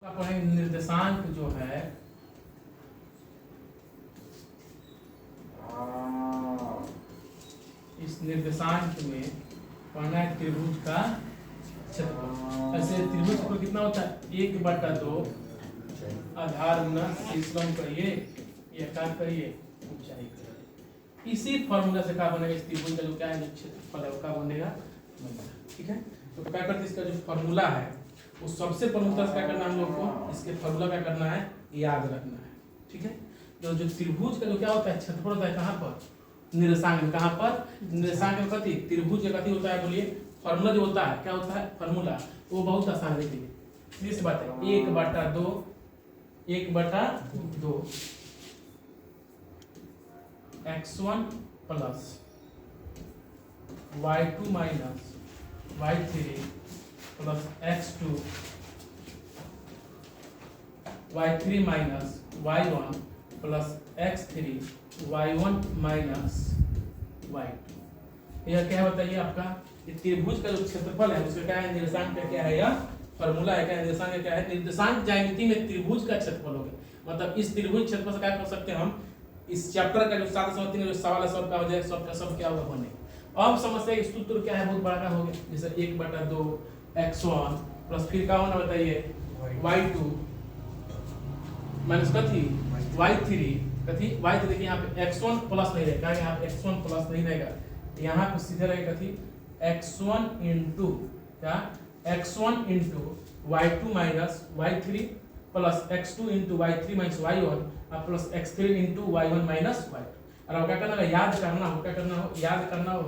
निर्देशांक जो है इस निर्देशांक में पढ़ना है त्रिभुज का क्षेत्रफल। ऐसे त्रिभुज पर कितना होता है 1/2 आधार गुना शीर्षम करिए या क्या करिए ऊंचाई करिए। इसी फॉर्मूला से क्या बनेगा इस त्रिभुज का जो क्या है जो क्षेत्रफल है वो क्या बनेगा। ठीक है, तो क्या करते हैं इसका जो फॉर्मूला है वो सबसे प्रमुखता से क्या करना है हम लोग को इसके फॉर्मूला क्या करना है याद रखना है। ठीक है, तो जो त्रिभुज का जो क्या होता है क्षेत्रफल होता है कहाँ पर निर्देशांक में, कहाँ पर निर्देशांक में कथी त्रिभुज का कथी होता है बोलिए फॉर्मूला जो होता है क्या होता है फॉर्मूला वो बहुत आसान है। देखिए इस बात है 1/2 x1 plus y2 minus y3 plus x2 y3 minus y1 plus x3 y1 minus y2। यह क्या है बताइए आपका त्रिभुज का जो क्षेत्रफल है उसका क्या है निर्देशांक क्या है या फॉर्मूला है क्या निर्देशांक क्या है निर्देशांक ज्यामिति में त्रिभुज का क्षेत्रफल हो गया। मतलब इस त्रिभुज क्षेत्रफल से क्या कर सकते हैं हम इस चैप्टर का जो 7 जो सवाल है सब का हो जाए सब का सब क्या होगा बने। अब समस्या का सूत्र क्या है बहुत बड़ा हो गया जैसे 1/2 x1 प्लस फिर क्या होना बताइए y2 माइनस कथी y3 कथी y3 देखिए यहाँ पे x1 प्लस नहीं रहेगा यहाँ पे x1 प्लस नहीं रहेगा यहाँ पे सीधे रहेगा कथी x1 इंटू क्या x1 into y2 minus y3 plus x2 into y3 minus y1 और plus x3 into y1 minus y2। और क्या करना है याद करना हो क्या करना हो याद करना हो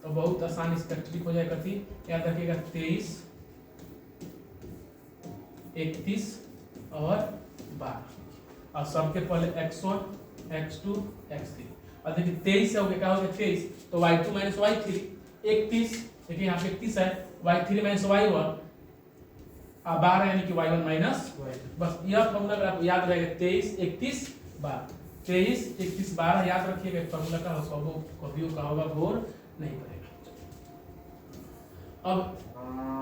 तो बहुत आसान इसका ट्रिक हो जाएगा कथी याद रखिएगा 23 31 और 12 और सबके पहले x1 x2 x3 और देखिए 23 हो गया क्या हो गया 23 तो y2 माइनस y3 31 देखिए यहाँ पे 31 है y3 माइनस y1 और 12 यानी कि y1 माइनस बस यह फॉर्मूला अगर आपको याद रहेगा 23 31 12 23 31 12 याद रखिएगा फॉर्मूला का कभी का होगा बोर नहीं पड़ेगा। अब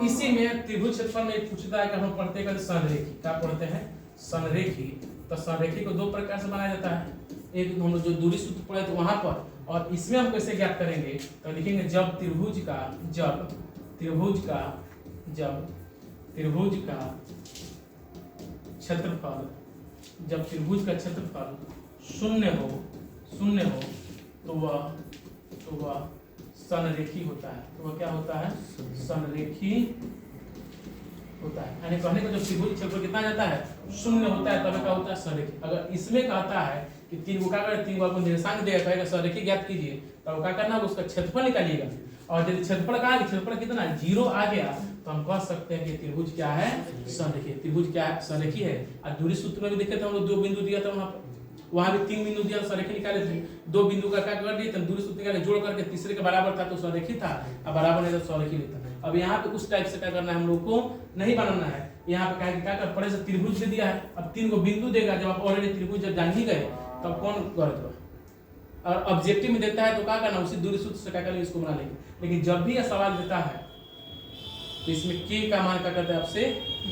इसी में त्रिभुज क्षेत्रफल में पूछता है कि हम पढ़ते हैं संरेखी क्या पढ़ते हैं संरेखी। तो संरेखी को दो प्रकार से बनाया जाता है एक हम लोग जो दूरी सूत्र पढ़े तो वहां पर और इसमें हम कैसे ज्ञात करेंगे तो लिखेंगे जब त्रिभुज का क्षेत्रफल शून्य हो तो वह संरेखी होता है। तो वह क्या होता है संरेखी होता है यानी कहने का जो त्रिभुज क्षेत्रफल कितना जाता है शून्य होता है तब क्या होता है संरेखी। अगर इसमें कहता है कि तीन को निर्देशांक देगा कहेगा संरेखी ज्ञात कीजिए तो क्या करना होगा उसका क्षेत्रफल निकालिएगा और यदि क्षेत्रफल का क्षेत्रफल कितना 0 आ गया तो हम कह सकते हैं कि त्रिभुज क्या है संरेखी। त्रिभुज क्या है संरेखी है। और दूरी सूत्र में भी देखे थे हम लोग 2 बिंदु दिया था वहां भी 3 बिंदु दिया संरेखी निकाले थे 2 बिंदु का क्या कर दिए थे दूरी सूत्र निकाले जोड़ करके तीसरे के बराबर था तो संरेखी था और बराबर नहीं तो संरेखी नहीं था। अब यहाँ पे उस टाइप से क्या करना है हम लोग को नहीं बनाना है। यहाँ पे क्या कर पड़े से त्रिभुज दे दिया है अब 3 को बिंदु देगा जब आप ऑलरेडी त्रिभुज जब जान ही गए तब कौन गलत हुआ। और ऑब्जेक्टिव में देता है तो क्या करना उसी दूरी सूत्र से क्या करेंगे इसको बना लेंगे। लेकिन जब भी यह सवाल देता है तो इसमें k का मान क्या करते हैं आपसे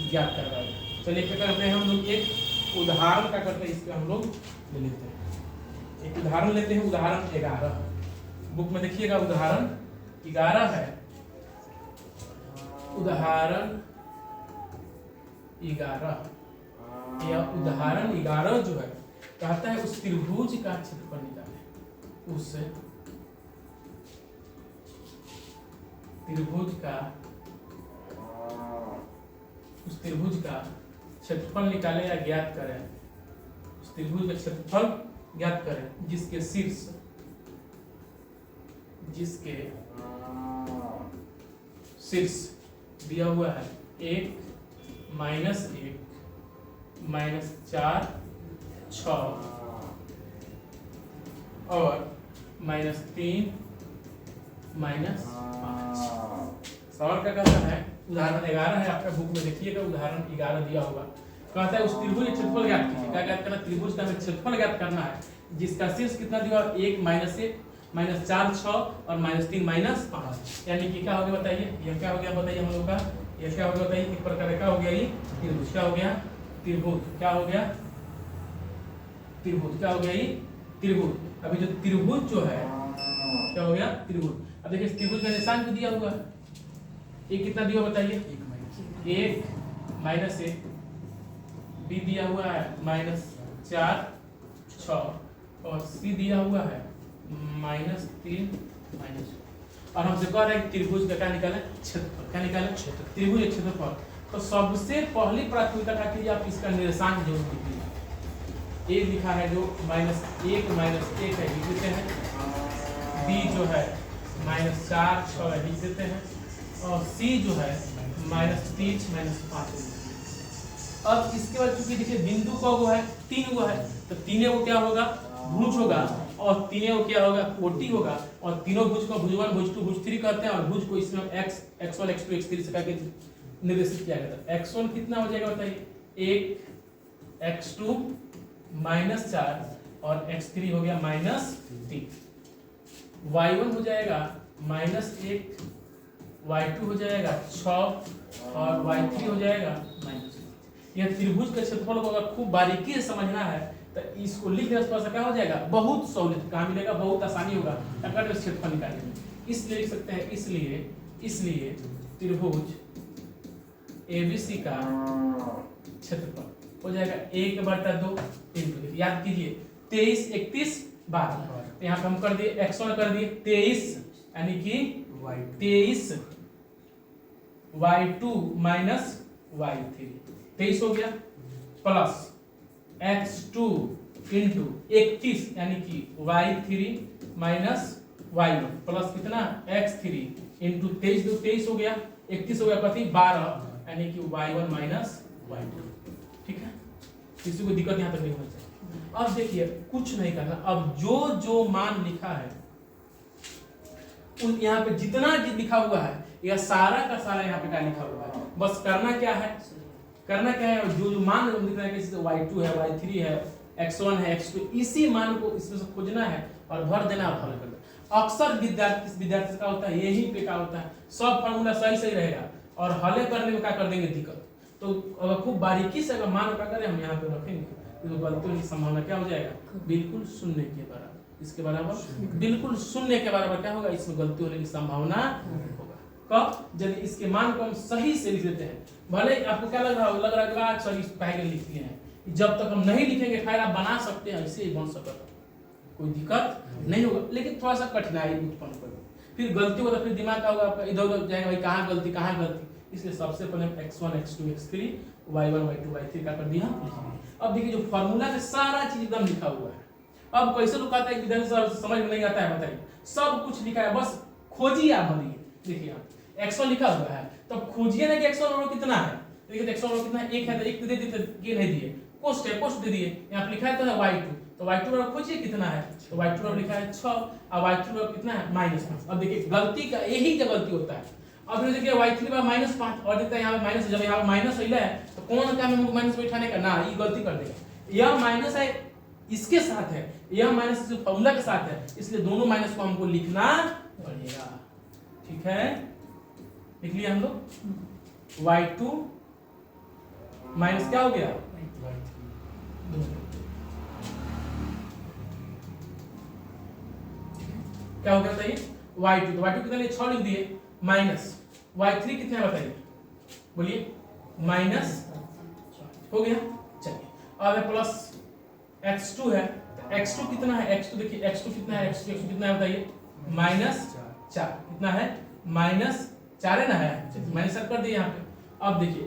ज्ञात करवाएगा। चलिए क्या करते हैं हम लोग एक उदाहरण क्या करते हैं इसका हम लोग ले लेते हैं। एक उदाहरण लेते हैं उदाहरण 11 बुक में देखिएगा उदाहरण 11 है। उदाहरण 11 यह उदाहरण 11 जो है कहता है उस त्रिभुज का क्षेत्रफल निकालें उस त्रिभुज का क्षेत्रफल निकालें या ज्ञात करें। उस त्रिभुज का क्षेत्रफल ज्ञात करें जिसके शीर्ष दिया हुआ है 1 -4 6 और -3 -5। सवाल क्या कहता है उदाहरण 11 है आपका बुक में देखिएगा उदाहरण 11 दिया होगा। कहता है उस त्रिभुज का क्षेत्रफल ज्ञात कीजिए। क्या ज्ञात करना त्रिभुज का क्षेत्रफल ज्ञात करना है जिसका शीर्ष कितना दिया 1 -4 6 और -3 -5 यानी कि क्या हो गया बताइए। यह क्या हो गया बताइए हम लोग का ये क्या हो गया बताइए। एक प्रकार का हो गया ये त्रिभुज क्या हो गया त्रिभुज। क्या हो गया? त्रिभुज। क्या हो गया? ये त्रिभुज। अभी जो त्रिभुज जो है क्या हो गया? त्रिभुज। अब देखिए त्रिभुज का निशान भी दिया हुआ है। ये कितना दिया बताइए? 1 -1, बी दिया हुआ है -4 6 और सी दिया हुआ है -3 -1। और हमसे कह रहे हैं त्रिभुज का क्या निकालें? क्षेत्रफल। क्या निकालें? त्रिभुज क्षेत्रफल। तो सबसे पहली प्राथमिकता क्या कीजिए आप इसका निर्देशांक जरूर कीजिए। ए लिखा है जो -1 -1 है लिख देते हैं, बी जो है -4 6 है लिख देते हैं और सी जो है -3 -5। अब इसके बाद चूंकि देखिए बिंदु का वो है 3 वो है तो तीनों को क्या होगा? भुज होगा और तीनों को क्या होगा? कोटि होगा और तीनों भुज को भुज 1 भुज 2 भुज 3 कहते हैं और भुज को इसमें x1 x2 x3 से करके निर्देशित किया गया था। x1 कितना हो जाएगा बताइए? 1 x2 -4 और x3 हो गया -3। y1 हो जाएगा -1, y2 हो जाएगा 6 और y3 हो जाएगा -5। यह त्रिभुज के क्षेत्रफल को अगर खूब बारीकी से समझना है तो इसको लिखने से क्या हो जाएगा? बहुत सहूलियत। कहाँ मिलेगा? बहुत आसानी होगा अगर क्षेत्रफल निकालने में। इसलिए लिख सकते हैं इसलिए त्रिभुज ABC का क्षेत्रफल हो जाएगा 1/2 इंटू, याद कीजिए 23 31 12। तो यहाँ पे हम कर दिए x1 कर दिए 23 यानी कि 23 y2 माइनस y3 23 हो गया प्लस x2 इंटू 31 यानी कि y3 माइनस y1 प्लस कितना x3 इंटू 23 दो 23 हो गया 31 हो गया कथी 12 यानी कि y1 माइनस y2। ठीक है, किसी को दिक्कत यहाँ तक नहीं होनी चाहिए। अब देखिए कुछ नहीं करना, अब जो जो मान लिखा है उन यहाँ पे जितना लिखा हुआ है यह सारा का सारा यहाँ पे क्या लिखा हुआ है, बस करना क्या है जो जो मान लिख रहे हैं किसी से y2 है y3 है x1 है x2 इसी मान को इसमें से खोजना है और भर देना और हल करना। अक्सर विद्यार्थी का होता है यही पे क्या होता है, सब फार्मूला सही रहेगा और हल करने में क्या कर देंगे दिक्कत। तो अगर खूब बारीकी से अगर मान का करें हम यहाँ पे रखेंगे तो गलतियों की संभावना क्या हो जाएगा? बिल्कुल शून्य के बराबर। इसके बराबर बिल्कुल शून्य के बराबर क्या होगा? इसमें गलती होने की संभावना होगा। कब? यदि इसके मान को हम सही से लिख देते हैं। भले आपको क्या लग रहा है सही पहले लिख दिए हैं, जब तक हम नहीं लिखेंगे खैर आप बना सकते हैं, ऐसे ही बन सकता है, कोई दिक्कत नहीं होगा, लेकिन थोड़ा सा कठिनाई उत्पन्न करेगा। फिर गलती होगा फिर दिमाग का होगा आपका इधर उधर जाएगा, भाई कहाँ गलती। इसलिए सबसे पहले x1 x2 x3 y1 y2 y3 का कर दिया। अब देखिए जो फार्मूला में सारा चीज एकदम लिखा हुआ है। अब कैसे लोग कहते हैं विद्यार्थी समझ में नहीं आता है, बताइए सब कुछ लिखा है बस खोजिए आप भरिए। देखिए यहाँ x1 लिखा हुआ है तब खोजिए ना कि x1 और कितना है। देखिए x1 और कितना है? 1 है तो 1 दे दिए तो ये नहीं दिए, कोष्ट दे दिए। यहाँ पे लिखा है तो y2 तो y2 और खोजिए कितना है, तो y2 और लिखा है 6 और y3 और कितना है -5। अब देखिए गलती का यही जो गलती होता है। अब ये देखिए y3 पर -5 और देखते हैं यहाँ पे माइनस, जब यहाँ पे माइनस होइला है तो कौन काम हमको माइनस बैठाने का ना, ये गलती कर देगा। यह माइनस है इसके साथ है, यह माइनस इस फॉर्मूला के साथ है, इसलिए दोनों माइनस को हमको लिखना पड़ेगा। ठीक है, लिख लिया हम लोग। y2 माइनस क्या हो गया क्या हो गया बताइए? y2 तो y2 कितना लिए 6 लिख दिए माइनस y3 कितना है बताइए, बोलिए माइनस हो गया। चलिए अब है प्लस x2 है, x2 कितना है? x2 देखिए x2 कितना है, x2 कितना है बताइए -4 कितना है -4 है ना, है माइनस कर दिए यहाँ पे। अब देखिए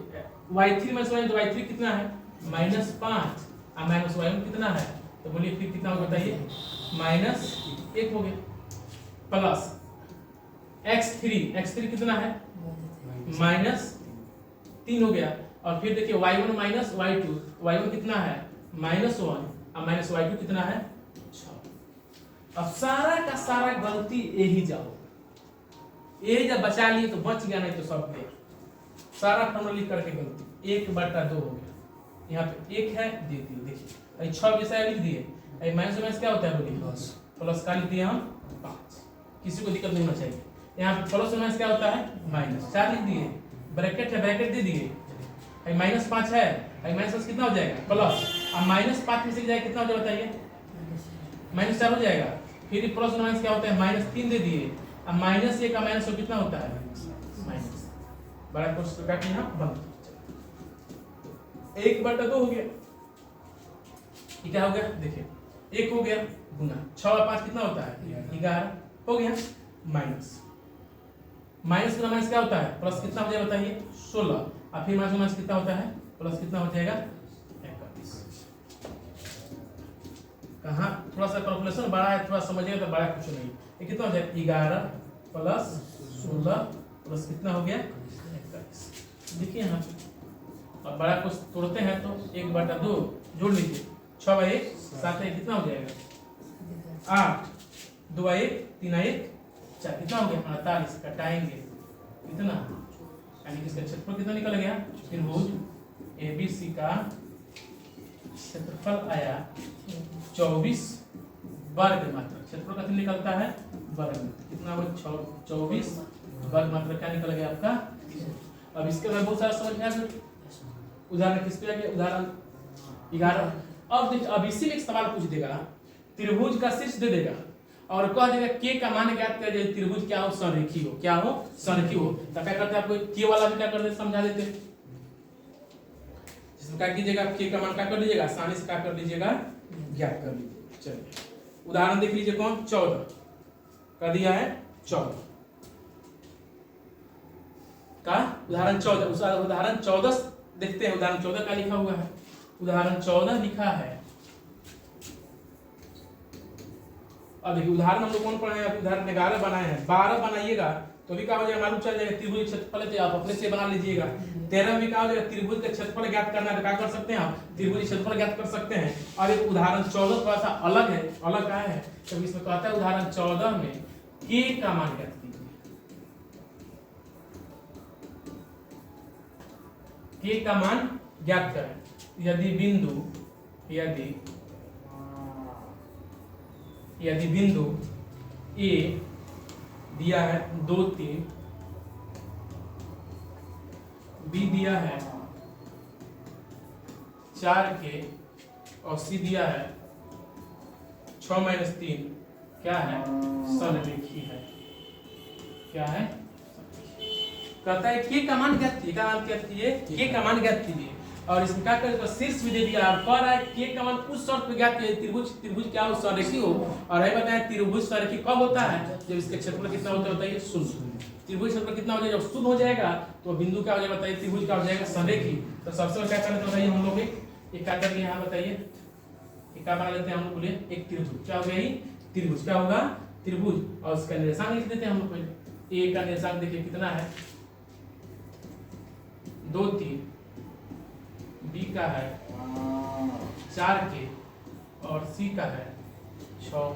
y3 माइनस y तो y3 कितना है -5 और माइनस y1 कितना है, तो बोलिए फिर कितना होगा बताइए -1 हो गया प्लस x3 कितना है -3 हो गया। और फिर देखिए y1 माइनस y2 y1 कितना है -1 और माइनस y2 कितना है 6। अब सारा का सारा गलती यही जाओ, यही जब बचा लिए तो बच गया, नहीं तो सब गया। सारा फॉर्मूला लिख करके गलती 1/2 हो गया, यहाँ पे 1 है दे दिए। देखिए 6 जैसा लिख दिए, माइनस क्या होता है बोलिए प्लस का लिख दिए हम 5, किसी को दिक्कत नहीं होना चाहिए। यहाँ पे प्लस माइनस क्या होता है -4 लिख दिए, ब्रैकेट है ब्रैकेट दे दिए, -5 है माइनस कितना हो जाएगा प्लस, अब -5 में से जाएगा कितना हो जाएगा बताइए, -4 हो जाएगा। फिर प्लस और माइनस क्या होता है, -3 दे दिए, अब -1 का माइनस तो कितना होता है माइनस, बड़ा क्वेश्चन का यहाँ बंद 1/2 हो गया। ये क्या हो गया देखिए, 1 हो गया गुना 6 और 5 कितना होता है 11 हो गया, माइनस का माइनस क्या होता है प्लस, कितना हो जाएगा बताइए 16, और फिर माइनस कितना होता है प्लस, कितना हो जाएगा 21। कहाँ थोड़ा सा कैलकुलेशन बड़ा है, थोड़ा समझिएगा तो बड़ा कुछ नहीं। ये कितना हो जाएगा 11 प्लस 16 प्लस कितना हो गया 21। देखिए यहाँ अब बड़ा कुछ तोड़ते हैं तो 1/2 जोड़ लीजिए, 6 बाई 1 7 है, कितना हो जाएगा 8, 2 बाई 1 3 बाई 1 4, कितना हो गया 48। कटाएंगे कितना, यानी कि इसका क्षेत्रफल कितना निकल गया, त्रिभुज ABC का क्षेत्रफल आया 24 वर्ग मात्रा। क्षेत्रफल कितना निकलता है वर्ग में, कितना वो 24 वर्ग मात्रा क्या निकल गया आपका। अब इसके बाद बहुत सारा समझ में आ गया, उदाहरण किस पे आ गया, उदाहरण 11। अब देखिए अब इसी में एक सवाल पूछ देगा, त्रिभुज का शीर्ष दे देगा और कह देगा के का मान ज्ञात कर, त्रिभुज क्या हो संरेखी हो, क्या हो संरेखी हो। तो क्या करते हैं आपको के वाला भी क्या कर देते समझा देते, जिसमें क्या कीजिएगा के का मान क्या कर लीजिएगा, आसानी से क्या कर लीजिएगा ज्ञात कर लीजिए। चलिए उदाहरण देख लीजिए, कौन 14 कर दिया है 14 का उदाहरण 14, उस उदाहरण 14 देखते हैं, उदाहरण 14 का लिखा हुआ है, उदाहरण 14 लिखा है। अब देखिए उदाहरण हम लोग कौन पढ़े हैं, उदाहरण 11 बनाए हैं, 12 बनाइएगा तो भी क्या हो जाएगा मालूम चल जाएगा, त्रिभुज क्षेत्रफल है आप अपने से बना लीजिएगा। 13 में क्या हो जाएगा, त्रिभुज का क्षेत्रफल ज्ञात करना है तो क्या कर सकते हैं आप त्रिभुज क्षेत्रफल ज्ञात कर सकते हैं। और एक उदाहरण 14 थोड़ा सा अलग है, अलग क्या है, तो इसमें कहता है उदाहरण 14 में के का मान ज्ञात कीजिए, के का मान ज्ञात करें। यदि बिंदु ए दिया है 2 3, बी दिया है 4 के, और सी दिया है 6 - 3, क्या है समरेखी है, क्या है कहता है के का मान ज्ञात कीजिए, के का मान ज्ञात कीजिए। और इसमें क्या करें तो शीर्ष भी दे दिया और कह रहा है के का मान उस शर्त पे ज्ञात कीजिए त्रिभुज क्या हो संरेखी हो। और ये बताया त्रिभुज संरेखी कब होता है, जब इसके क्षेत्रफल कितना होता है बताइए 0। त्रिभुज क्षेत्रफल कितना हो जाएगा, जब 0 हो जाएगा तो बिंदु क्या हो जाएगा बताइए, त्रिभुज क्या हो जाएगा संरेखी। तो सबसे पहले क्या करना है बताइए हम लोग, एक क्या करेंगे यहाँ बताइए, एक क्या बना लेते हैं हम लोग, बोलिए एक त्रिभुज क्या हो गया, त्रिभुज क्या होगा त्रिभुज, और उसका निर्देशांक लिख देते हैं हम लोग पहले। ए का निर्देशांक देखिए कितना है 2 3, बी का है 4 के, और सी का है 6 -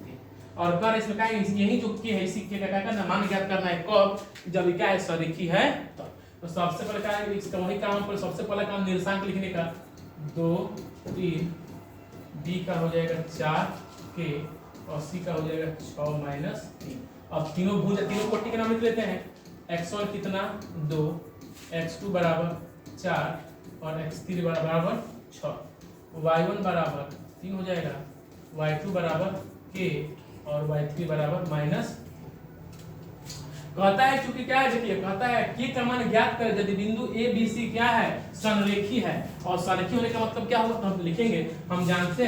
3। और कर इसमें क्या है, यही जो के है इसी के का क्या करना मान ज्ञात करना है, कब जब क्या है संरेखी है। तो सबसे पहले क्या है इसका वही काम पर सबसे पहला काम निर्देशांक लिखने का, 2 3, बी का हो जाएगा 4 के, और सी का हो जाएगा 6 - 3। अब तीनों भुज तीनों कोटि के नाम लिख लेते हैं, x1 कितना 2, x2 बराबर 4 और x3 बराबर 6, y1 बराबर 3 हो जाएगा, y2 बराबर k और y3 बराबर -। कहता है चूंकि क्या है देखिए, कहता है के का मान ज्ञात कर यदि बिंदु ए बी सी क्या है संरेखी है। और संरेखी होने का मतलब क्या होगा, हम लिखेंगे हम जानते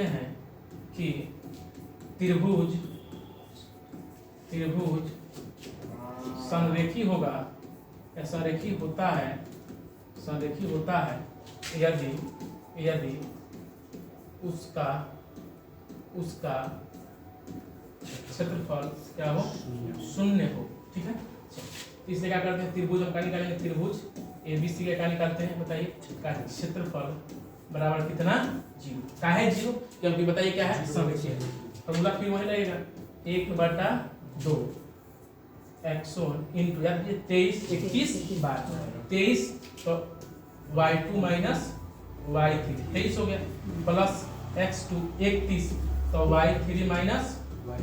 हैं कि त्रिभुज संरेखी होगा, संरेखी होता है यदि उसका क्षेत्रफल क्या हो 0 हो। ठीक है, इसलिए क्या करते हैं त्रिभुज हम क्या निकालेंगे, त्रिभुज ABC का क्या निकालते हैं बताइए, क्षेत्रफल बराबर कितना 0। का है 0 क्योंकि बताइए क्या है संरेखी है। फॉर्मूला फिर वही लगेगा 1/2 x1 इंटू 23 21 बार 23 तो y2 माइनस y3 23 हो गया, प्लस x2 31 तो y3 माइनस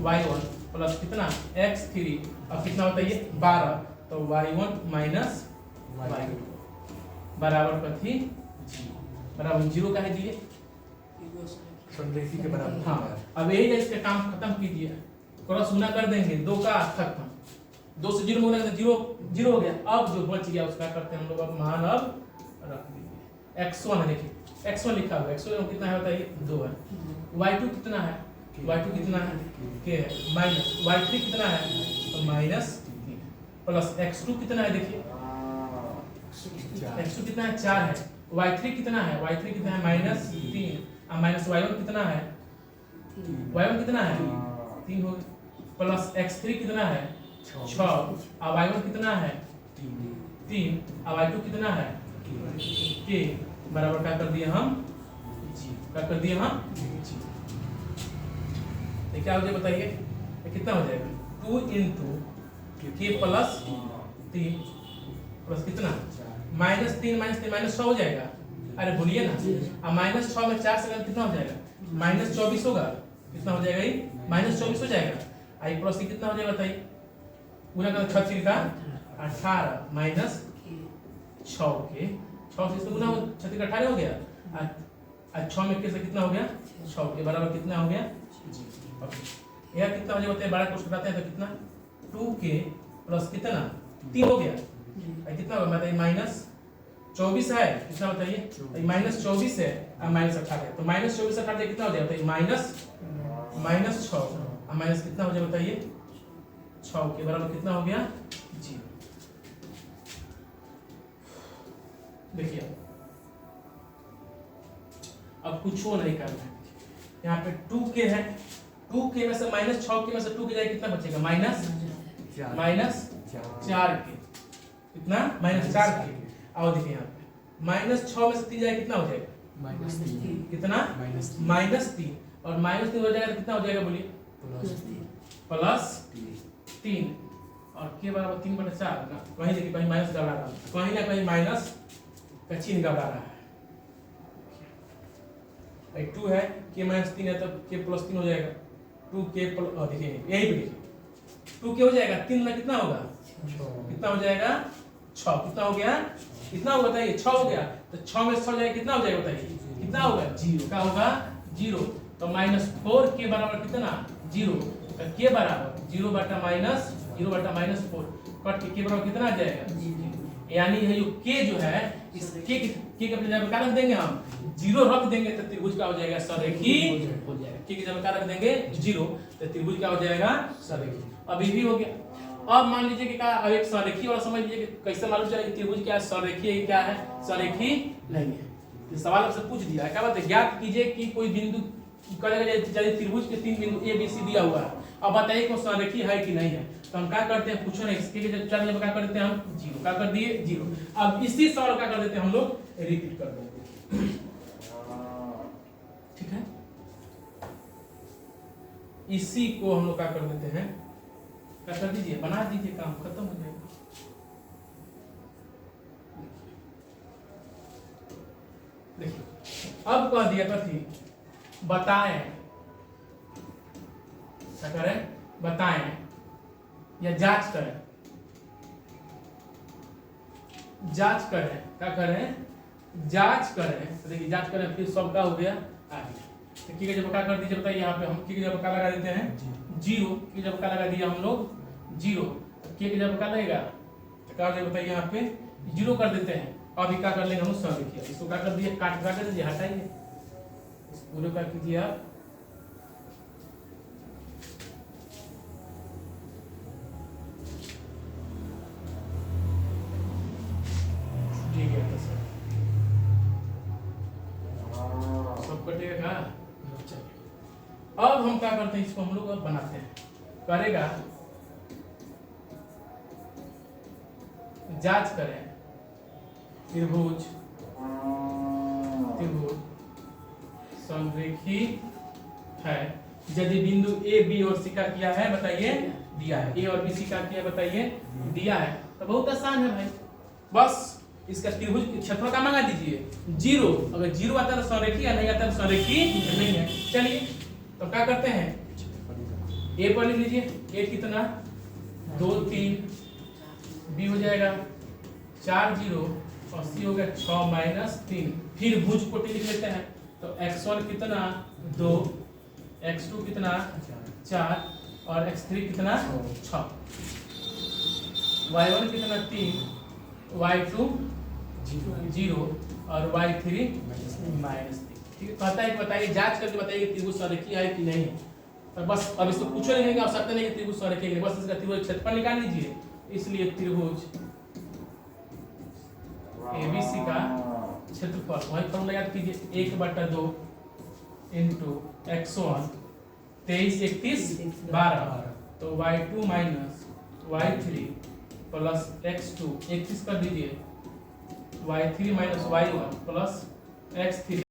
y1 प्लस कितना x3, अब कितना होता है ये 12 तो y1 माइनस y2 बराबर कथी बराबर 0 का है दिए। संरेखी के बराबर। हाँ, अब यही है, इसका काम खत्म कीजिए, क्रॉस गुना कर देंगे, 2 का खत्म, 2 से 0 गुना करते 0 हो गया। अब जो बच गया उसका करते हैं हम लोग, अब मान अब रख दीजिए। x1 है, देखिए x1 लिखा हुआ है, x1 कितना है बताइए 2 है। y2 कितना है, y2 कितना है k है, माइनस y3 कितना है तो माइनस प्लस x2 कितना है देखिए, x2 कितना है 4 है, y3 कितना है, y3 कितना है माइनस 3, अब माइनस y1 कितना है, y1 कितना है 3 हो गया, प्लस x3 कितना है 6, अब y1 कितना है 3, अब y2 कितना है k बराबर क्या कर दिए हम g, क्या कर दिए हम g। ये क्या हो जाएगा बताइए, ये कितना हो जाएगा 2 इंटू k प्लस 3 प्लस कितना माइनस 3 माइनस 6 हो जाएगा। अरे भूलिए ना, अब माइनस 6 में 4 से कितना हो जाएगा माइनस 24 होगा, कितना हो जाएगा ये माइनस 24 हो जाएगा। आई प्लस कितना हो जाएगा बताइए, गुना कर 6 का 18 माइनस 6 के 6 से इसमें गुना 6 का 18 हो गया, और 6 में कैसे कितना हो गया 6 के बराबर कितना हो गया जी। यह कितना हो जाएगा बताइए, 12 को घटाते हैं तो कितना 2k प्लस कितना 3 हो गया, कितना होगा बताइए माइनस 24 है, कितना बताइए माइनस 24 है और माइनस 18 तो माइनस 24 18 कितना हो जाएगा बताइए माइनस 6 और माइनस कितना हो जाएगा बताइए 6 के बराबर कितना हो गया जी। देखिए अब कुछ वो नहीं करना है, यहाँ पे 2k है, 2k में से माइनस 6 के में से 2 के जाए कितना बचेगा माइनस 4 के, कितना माइनस 4 के। आओ देखिए यहाँ पे माइनस 6 में से 3 जाए कितना हो जाएगा माइनस 3, कितना माइनस 3 और माइनस 3 हो जाएगा तो कितना हो जाएगा बोलिए प्लस 3 और के बराबर 3/4 ना, कहीं देखिए कहीं माइनस घबरा रहा है, कहीं ना कहीं माइनस का चिन्ह घबरा रहा है। 2 है के माइनस 3 है तो के प्लस 3 हो जाएगा 2k प्लस, देखिए यही पे देखिए 2k हो जाएगा, 3 में कितना होगा कितना हो जाएगा 6, कितना हो गया कितना होगा बताइए 6 हो गया, तो 6 में 6 जाएगा कितना हो जाएगा बताइए कितना होगा 0, क्या होगा 0, तो माइनस 4 के बराबर कितना 0, तो के बराबर 0/-4 कट के बराबर कितना आ जाएगा, यानी ये जो के जो है इस के अपने जगह क्या रख देंगे हम 0 रख देंगे तो त्रिभुज का हो जाएगा सरेखी हो जाएगा, के जगह क्या रख देंगे 0 तो त्रिभुज का हो जाएगा सरेखी। अभी भी हो गया। अब मान लीजिए कि क्या अब एक सरेखी वाला समझ लीजिए कि कैसे मालूम चलेगा त्रिभुज क्या है सरेखी है क्या है सरेखी नहीं है। तो सवाल आपसे पूछ दिया क्या बात है, ज्ञात कीजिए कि कोई बिंदु करेगा त्रिभुज के 3 बिंदु ए बी सी दिया हुआ है, अब बताइए कि सरेखी है कि नहीं है। तो हम क्या करते हैं पूछो नहीं, इसके जब चल क्या कर देते हैं हम 0, क्या कर दिए 0। अब इसी सवाल क्या कर देते हैं हम लोग रिपीट कर देंगे, ठीक है। इसी को हम लोग क्या कर देते हैं, क्या कर दीजिए बना दीजिए, काम खत्म हो जाएगा। देखिए अब कह दिया कथी बताएं, क्या करें बताएं या जांच करें, जांच करें क्या करें जांच करें। तो देखिए जांच करें फिर सब का हो गया आगे, तो की जब क्या कर दीजिए बताइए, यहाँ पे हम की जब क्या लगा देते हैं 0, की जब क्या लगा दिया हम लोग 0, के जब क्या लगेगा तो क्या बताइए यहाँ पे 0 कर देते हैं। अभी क्या कर लेंगे हम सब, देखिए इसको क्या कर दिए काट कर दीजिए हटाइए, इस पूरे का कीजिए आप ठीक है, तो सब कटेगा। अब हम क्या करते हैं इसको हम लोग अब बनाते हैं, करेगा जांच करें त्रिभुज समरेखी है यदि बिंदु ए बी और सी का किया है बताइए दिया है, ए और बी सी का किया बताइए दिया है। तो बहुत आसान है भाई, बस इसका त्रिभुज क्षेत्रफल का मांगा दीजिए 0, अगर 0 आता है तो संरेखी, या नहीं आता है तो संरेखी नहीं है। चलिए तो क्या करते हैं ए पर लिख लीजिए, ए कितना 2 3 बी हो जाएगा 4 जीरो और सी हो गया 6 माइनस 3। फिर भुज कोटि लिख लेते हैं तो x1 कितना 2, x2 कितना 4 और x3 कितना 6, y1 कितना 3, y2 0 और y3 माइनस 3। ठीक है, कहता है कि बताइए जांच करके बताइए कि त्रिभुज संरेखीय है कि नहीं। और बस अब इसको पूछो नहीं कि आवश्यकता नहीं कि त्रिभुज संरेखीय है, बस इसका त्रिभुज क्षेत्रफल निकाल लीजिए। इसलिए त्रिभुज ABC का क्षेत्रफल वही फॉर्मूला याद कीजिए 1/2 इंटू x1 23 31 12 तो y2 minus y3 plus x2 31 कर दीजिए y3 minus y1 plus x3